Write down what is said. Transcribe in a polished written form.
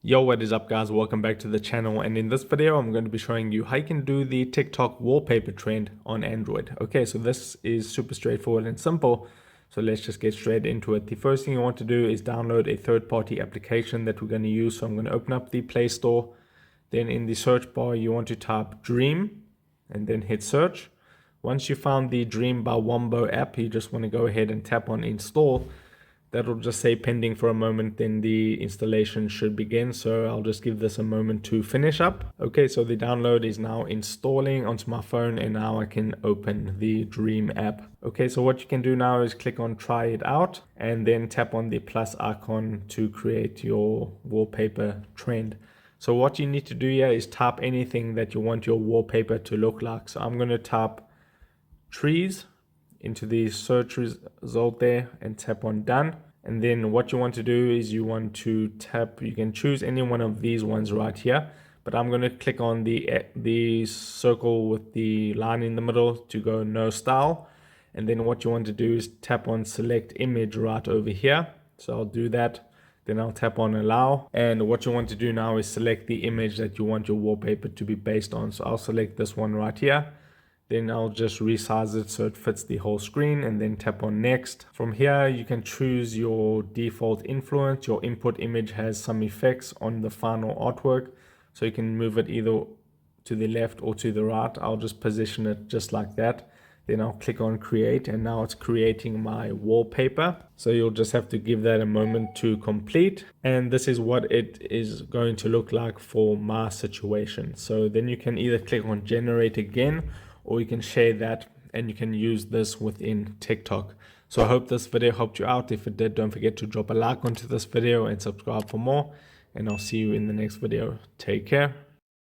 Yo, what is up guys, welcome back to the channel, and in this video I'm going to be showing you how you can do the TikTok wallpaper trend on Android. Okay, so this is super straightforward and simple, so let's just get straight into it. The first thing you want to do is download a third-party application that we're going to use. So I'm going to open up the Play Store, then in the search bar you want to type Dream and then hit search. Once you found the Dream by Wombo app, you just want to go ahead and tap on install. That'll just say pending for a moment, then the installation should begin. So I'll just give this a moment to finish up. Okay, so the download is now installing onto my phone, and now I can open the Dream app. Okay, so what you can do now is click on try it out and then tap on the plus icon to create your wallpaper trend. So what you need to do here is type anything that you want your wallpaper to look like. So I'm going to type trees into the search result there and tap on done. And then what you want to do is you want to tap, you can choose any one of these ones right here, but I'm going to click on the circle with the line in the middle to go no style. And then what you want to do is tap on select image right over here. So I'll do that. Then I'll tap on allow. And what you want to do now is select the image that you want your wallpaper to be based on. So I'll select this one right here. Then I'll just resize it so it fits the whole screen and then tap on next. From here, you can choose your default influence. Your input image has some effects on the final artwork, so you can move it either to the left or to the right. I'll just position it just like that. Then I'll click on create, and now it's creating my wallpaper. So you'll just have to give that a moment to complete. And this is what it is going to look like for my situation. So then you can either click on generate again, or you can share that and you can use this within TikTok. So I hope this video helped you out. If it did, don't forget to drop a like onto this video and subscribe for more. And I'll see you in the next video. Take care.